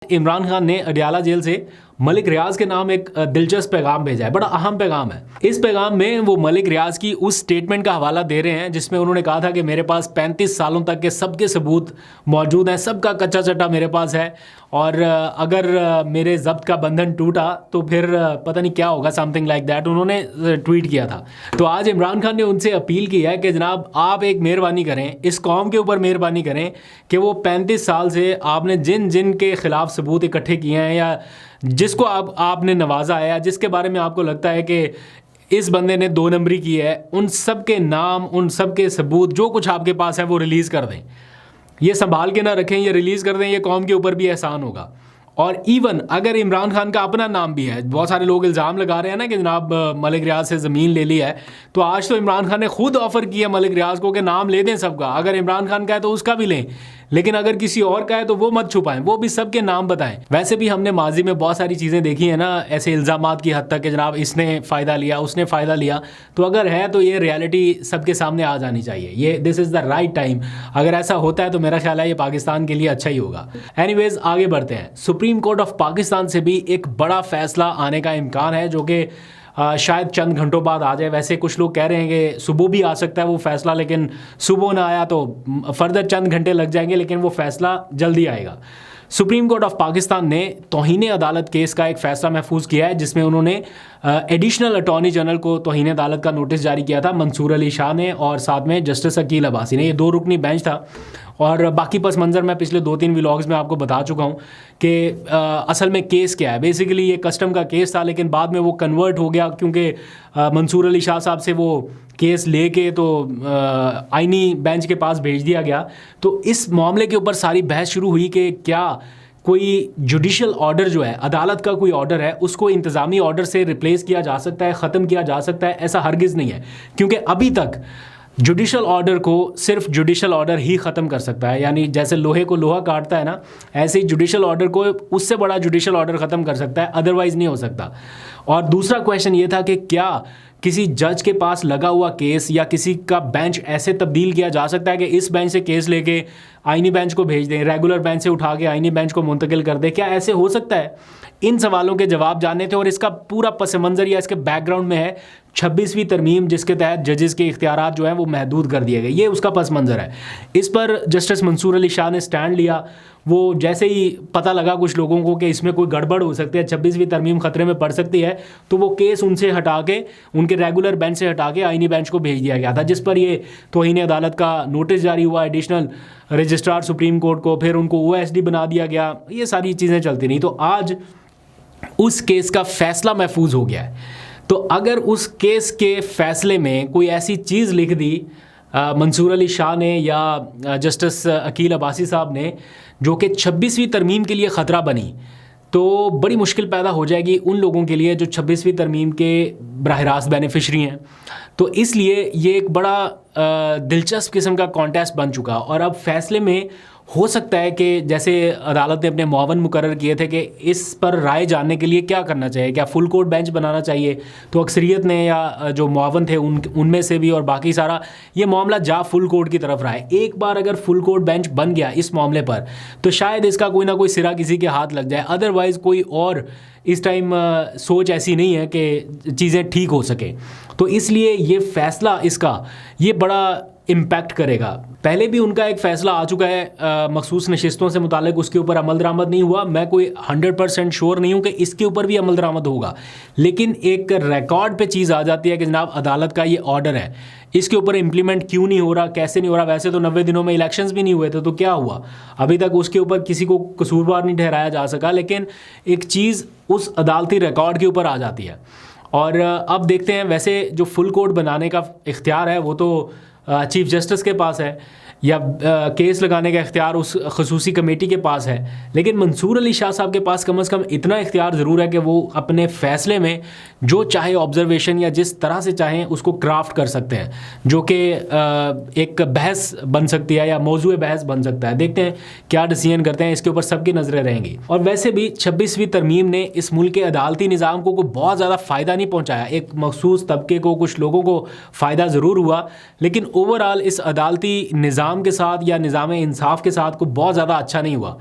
इमरान खान ने अडियाला जेल से मलिक रियाज के नाम एक दिलचस्प पैगाम भेजा है, बड़ा अहम पैगाम है। इस पैगाम में वो मलिक रियाज की उस स्टेटमेंट का हवाला दे रहे हैं जिसमें उन्होंने कहा था कि मेरे पास 35 सालों तक के सबके सबूत मौजूद हैं, सबका कच्चा चट्टा मेरे पास है, और अगर मेरे जब्त का बंधन टूटा तो फिर पता नहीं क्या होगा, समथिंग लाइक दैट उन्होंने ट्वीट किया था। तो आज इमरान खान ने उनसे अपील की है कि जनाब आप एक मेहरबानी करें, इस कौम के ऊपर मेहरबानी करें कि वो 35 साल से आपने जिन जिन के खिलाफ सबूत इकट्ठे किए हैं या जिसको आपने नवाजा है या जिसके बारे में आपको लगता है कि इस बंदे ने 2 नंबरी की है, उन सब के नाम, उन सब के सबूत जो कुछ आपके पास है वो रिलीज़ कर दें। ये संभाल के ना रखें, ये रिलीज़ कर दें, ये कौम के ऊपर भी एहसान होगा। और इवन अगर इमरान खान का अपना नाम भी है, बहुत सारे लोग इल्ज़ाम लगा रहे हैं ना कि जनाब मलिक रियाज से ज़मीन ले ली है, तो आज तो इमरान खान ने खुद ऑफ़र किया मलिक रियाज को कि नाम ले दें सबका, अगर इमरान खान का है तो उसका भी लें, लेकिन अगर किसी और का है तो वो मत छुपाएं, वो भी सबके नाम बताएं। वैसे भी हमने माजी में बहुत सारी चीज़ें देखी हैं ना, ऐसे इल्ज़ामात की हद तक कि जनाब इसने फ़ायदा लिया, उसने फ़ायदा लिया, तो अगर है तो ये रियलिटी सबके सामने आ जानी चाहिए। ये this is the right time. अगर ऐसा होता है तो मेरा ख्याल है ये पाकिस्तान के लिए अच्छा ही होगा। एनीवेज आगे बढ़ते हैं। सुप्रीम कोर्ट ऑफ पाकिस्तान से भी एक बड़ा फ़ैसला आने का इम्कान है जो कि शायद चंद घंटों बाद आ जाए। वैसे कुछ लोग कह रहे हैं कि सुबह भी आ सकता है वो फ़ैसला, लेकिन सुबह ना आया तो फर्दर चंद घंटे लग जाएंगे, लेकिन वो फ़ैसला जल्दी आएगा। सुप्रीम कोर्ट ऑफ पाकिस्तान ने तौहीन अदालत केस का एक फ़ैसला महफूज किया है जिसमें उन्होंने एडिशनल अटॉर्नी जनरल को तौहीन अदालत का नोटिस जारी किया था, मंसूर अली शाह ने और साथ में जस्टिस अकील अब्बासी ने। ये 2 रुकनी बेंच था और बाकी पस मंज़र मैं पिछले 2-3 व्लॉग्स में आपको बता चुका हूँ कि असल में केस क्या है। बेसिकली ये कस्टम का केस था, लेकिन बाद में वो कन्वर्ट हो गया क्योंकि मंसूर अली शाह साहब से वो केस लेके तो आईनी बेंच के पास भेज दिया गया। तो इस मामले के ऊपर सारी बहस शुरू हुई कि क्या कोई जुडिशल ऑर्डर जो है, अदालत का कोई ऑर्डर है, उसको इंतज़ामी ऑर्डर से रिप्लेस किया जा सकता है, ख़त्म किया जा सकता है। ऐसा हरगिज़ नहीं है, क्योंकि अभी तक जुडिशल ऑर्डर को सिर्फ जुडिशल ऑर्डर ही ख़त्म कर सकता है। यानी जैसे लोहे को लोहा काटता है ना, ऐसे ही जुडिशल ऑर्डर को उससे बड़ा जुडिशल ऑर्डर ख़त्म कर सकता है, अदरवाइज़ नहीं हो सकता। और दूसरा क्वेश्चन ये था कि क्या किसी जज के पास लगा हुआ केस या किसी का बेंच ऐसे तब्दील किया जा सकता है कि इस बेंच से केस लेके आईनी बेंच को भेज दें, रेगुलर बेंच से उठा के आईनी बेंच को मुंतकिल कर दें? क्या ऐसे हो सकता है? इन सवालों के जवाब जानने थे और इसका पूरा पस मंज़र या इसके बैकग्राउंड में है 26वीं तरमीम, जिसके तहत जजेस के इख्तियारात जो हैं वो महदूद कर दिए गए। ये उसका पस मंज़र है। इस पर जस्टिस मंसूर अली शाह ने स्टैंड लिया। वो जैसे ही पता लगा कुछ लोगों को कि इसमें कोई गड़बड़ हो सकती है, 26वीं तरमीम ख़तरे में पड़ सकती है, तो वो केस उनसे हटा के, उनके रेगुलर बेंच से हटा के आईनी बेंच को भेज दिया गया था, जिस पर ये तौहीन अदालत का नोटिस जारी हुआ एडिशनल रजिस्ट्रार सुप्रीम कोर्ट को, फिर उनको OSD बना दिया गया। ये सारी चीज़ें चलती रहीं। तो आज उस केस का फ़ैसला महफूज हो गया है। तो अगर उस केस के फ़ैसले में कोई ऐसी चीज़ लिख दी मंसूर अली शाह ने या जस्टिस अकील अब्बासी साहब ने जो कि 26वीं तरमीम के लिए ख़तरा बनी, तो बड़ी मुश्किल पैदा हो जाएगी उन लोगों के लिए जो 26वीं तरमीम के बराह रास्त बेनिफिशरी हैं। तो इसलिए ये एक बड़ा दिलचस्प किस्म का कॉन्टेस्ट बन चुका। और अब फ़ैसले में हो सकता है कि जैसे अदालत ने अपने मुआवन मुकर्रर किए थे कि इस पर राय जानने के लिए क्या करना चाहिए, क्या फुल कोर्ट बेंच बनाना चाहिए, तो अक्सरियत ने या जो मुआवन थे उनमें से भी और बाकी सारा ये मामला जा फुल कोर्ट की तरफ रहा है। एक बार अगर फुल कोर्ट बेंच बन गया इस मामले पर तो शायद इसका कोई ना कोई सिरा किसी के हाथ लग जाए। अदरवाइज़ कोई और इस टाइम सोच ऐसी नहीं है कि चीज़ें ठीक हो सके। तो इसलिए ये फ़ैसला इसका ये बड़ा इम्पैक्ट करेगा। पहले भी उनका एक फ़ैसला आ चुका है मखसूस नशिस्तों से मुतालिक, उसके ऊपर अमल दरामद नहीं हुआ। मैं कोई 100% श्योर नहीं हूँ कि इसके ऊपर भी अमल दरामद होगा, लेकिन एक रिकॉर्ड पे चीज़ आ जाती है कि जनाब अदालत का ये ऑर्डर है, इसके ऊपर इम्प्लीमेंट क्यों नहीं हो रहा, कैसे नहीं हो रहा। वैसे तो 90 दिनों में इलेक्शंस भी नहीं हुए थे, तो क्या हुआ? अभी तक उसके ऊपर किसी को कसूरवार नहीं ठहराया जा सका, लेकिन एक चीज़ उस अदालती रिकॉर्ड के ऊपर आ जाती है। और अब देखते हैं, वैसे जो फुल कोर्ट बनाने का इख्तियार है वो तो चीफ जस्टिस के पास है, या केस लगाने का इख्तियार उस खसूसी कमेटी के पास है, लेकिन मंसूर अली शाह साहब के पास कम से कम इतना इख्तियार ज़रूर है कि वो अपने फ़ैसले में जो चाहे ऑब्जर्वेशन या जिस तरह से चाहें उसको क्राफ्ट कर सकते हैं, जो कि एक बहस बन सकती है या मौजूए बहस बन सकता है। देखते हैं क्या डिसीजन करते हैं, इसके ऊपर सबकी नज़रें रहेंगी। और वैसे भी 26वीं तरमीम ने इस मुल्क के अदालती निज़ाम को बहुत ज़्यादा फ़ायदा नहीं पहुँचाया। एक मखसूस तबके को, कुछ लोगों को फ़ायदा ज़रूर हुआ, लेकिन ओवरऑल इस अदालती निज़ाम के साथ या निज़ाम इंसाफ के साथ को बहुत ज़्यादा अच्छा नहीं हुआ।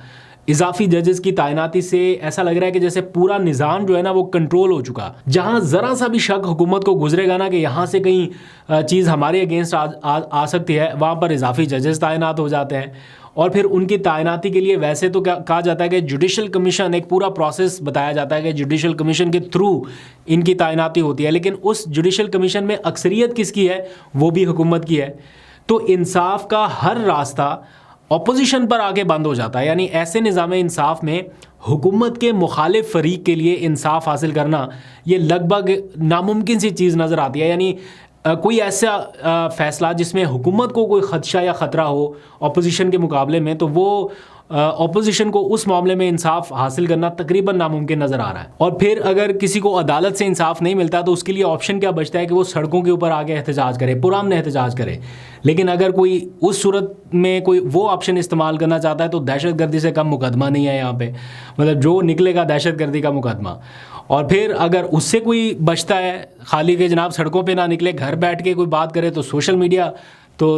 اضافی ججز کی تعیناتی سے ایسا لگ رہا ہے کہ جیسے پورا نظام جو ہے نا وہ کنٹرول ہو چکا. جہاں ذرا سا بھی شک حکومت کو گزرے گا نا کہ یہاں سے کہیں چیز ہمارے اگینسٹ آ سکتی ہے, وہاں پر اضافی ججز تعینات ہو جاتے ہیں. اور پھر ان کی تعیناتی کے لیے ویسے تو کہا جاتا ہے کہ جوڈیشل کمیشن, ایک پورا پروسیس بتایا جاتا ہے کہ جوڈیشل کمیشن کے تھرو ان کی تعیناتی ہوتی ہے, لیکن اس جوڈیشل کمیشن میں اکثریت کس کی ہے؟ وہ بھی حکومت کی ہے. تو انصاف کا ہر راستہ اپوزیشن پر آ کے بند ہو جاتا ہے. یعنی ایسے نظام انصاف میں حکومت کے مخالف فریق کے لیے انصاف حاصل کرنا یہ لگ بھگ ناممکن سی چیز نظر آتی ہے. یعنی کوئی ایسا فیصلہ جس میں حکومت کو کوئی خدشہ یا خطرہ ہو اپوزیشن کے مقابلے میں, تو وہ اپوزیشن کو اس معاملے میں انصاف حاصل کرنا تقریباً ناممکن نظر آ رہا ہے. اور پھر اگر کسی کو عدالت سے انصاف نہیں ملتا تو اس کے لیے آپشن کیا بچتا ہے کہ وہ سڑکوں کے اوپر آگے احتجاج کرے, پرامن احتجاج کرے. لیکن اگر کوئی اس صورت میں کوئی وہ آپشن استعمال کرنا چاہتا ہے تو دہشت گردی سے کم مقدمہ نہیں ہے یہاں پہ, مطلب جو نکلے گا دہشت گردی کا مقدمہ. اور پھر اگر اس سے کوئی بچتا ہے خالی کہ جناب سڑکوں پہ نہ نکلے, گھر بیٹھ کے کوئی بات کرے, تو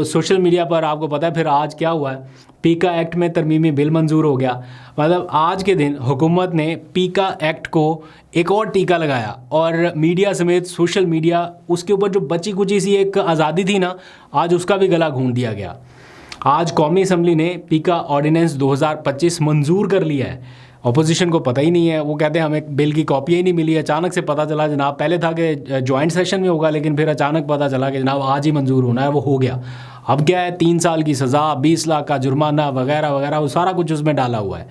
سوشل میڈیا پر آپ کو پتہ ہے پھر آج کیا ہوا ہے, پیکا ایکٹ میں ترمیمی بل منظور ہو گیا. مطلب آج کے دن حکومت نے پیکا ایکٹ کو ایک اور ٹیکا لگایا, اور میڈیا سمیت سوشل میڈیا, اس کے اوپر جو بچی کچی سی ایک آزادی تھی نا, آج اس کا بھی گلا گھونٹ دیا گیا. آج قومی اسمبلی نے پیکا آرڈیننس 2025 منظور کر لیا ہے. اپوزیشن کو پتہ ہی نہیں ہے, وہ کہتے ہیں ہمیں بل کی کاپی ہی نہیں ملی. اچانک سے پتہ چلا جناب, پہلے تھا کہ جوائنٹ سیشن میں ہوگا, لیکن پھر اچانک پتہ چلا کہ جناب آج ہی منظور ہونا ہے, وہ ہو گیا. اب کیا ہے, 3 سال کی سزا, 20 لاکھ کا جرمانہ وغیرہ وغیرہ, وہ سارا کچھ اس میں ڈالا ہوا ہے.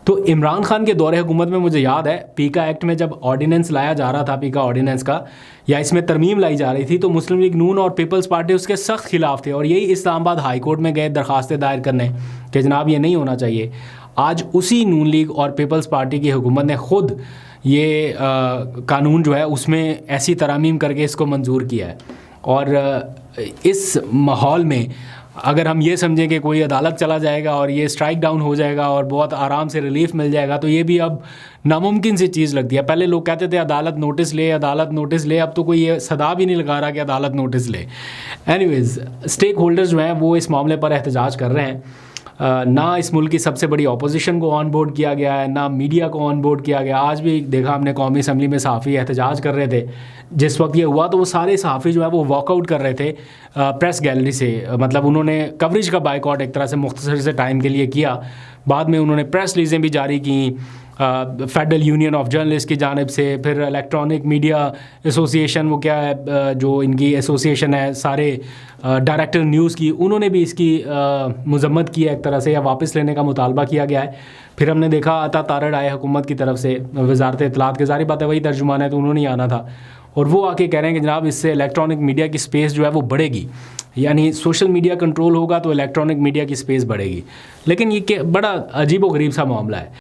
تو عمران خان کے دور حکومت میں مجھے یاد ہے پیکا ایکٹ میں جب آرڈیننس لایا جا رہا تھا, پیکا آرڈیننس کا, یا اس میں ترمیم لائی جا رہی تھی, تو مسلم لیگ نون اور پیپلز پارٹی اس کے سخت خلاف تھے, اور یہی اسلام آباد ہائی کورٹ میں گئے درخواستیں دائر کرنے کہ جناب یہ نہیں ہونا چاہیے. آج اسی نون لیگ اور پیپلز پارٹی کی حکومت نے خود یہ قانون جو ہے اس میں ایسی ترامیم کر کے اس کو منظور کیا ہے. اور اس ماحول میں اگر ہم یہ سمجھیں کہ کوئی عدالت چلا جائے گا اور یہ اسٹرائک ڈاؤن ہو جائے گا اور بہت آرام سے ریلیف مل جائے گا, تو یہ بھی اب ناممکن سی چیز لگتی ہے. پہلے لوگ کہتے تھے عدالت نوٹس لے, عدالت نوٹس لے, اب تو کوئی یہ صدا بھی نہیں لگا رہا کہ عدالت نوٹس لے. اینی ویز, اسٹیک ہولڈرز جو ہیں وہ اس معاملے پر احتجاج کر رہے ہیں. نہ اس ملک کی سب سے بڑی اپوزیشن کو آن بورڈ کیا گیا ہے, نہ میڈیا کو آن بورڈ کیا گیا. آج بھی دیکھا ہم نے قومی اسمبلی میں صحافی احتجاج کر رہے تھے. جس وقت یہ ہوا تو وہ سارے صحافی جو ہے وہ واک آؤٹ کر رہے تھے پریس گیلری سے. مطلب انہوں نے کوریج کا بائیکاٹ ایک طرح سے مختصر سے ٹائم کے لیے کیا. بعد میں انہوں نے پریس ریلیزیں بھی جاری کیں فیڈرل یونین آف جرنلسٹ کی جانب سے. پھر الیکٹرانک میڈیا ایسوسیشن, وہ کیا ہے جو ان کی ایسوسیشن ہے سارے ڈائریکٹر نیوز کی, انہوں نے بھی اس کی مذمت کی ہے ایک طرح سے, یا واپس لینے کا مطالبہ کیا گیا ہے. پھر ہم نے دیکھا عطا تارڑ آئے حکومت کی طرف سے, وزارت اطلاعات کے, ظاہر بات ہے وہی ترجمان ہے تو انہوں نے آنا تھا, اور وہ آ کے کہہ رہے ہیں کہ جناب اس سے الیکٹرانک میڈیا کی سپیس جو ہے وہ بڑھے گی. یعنی سوشل میڈیا کنٹرول ہوگا تو الیکٹرانک میڈیا کی سپیس بڑھے گی. لیکن یہ کہ بڑا عجیب و غریب سا معاملہ ہے.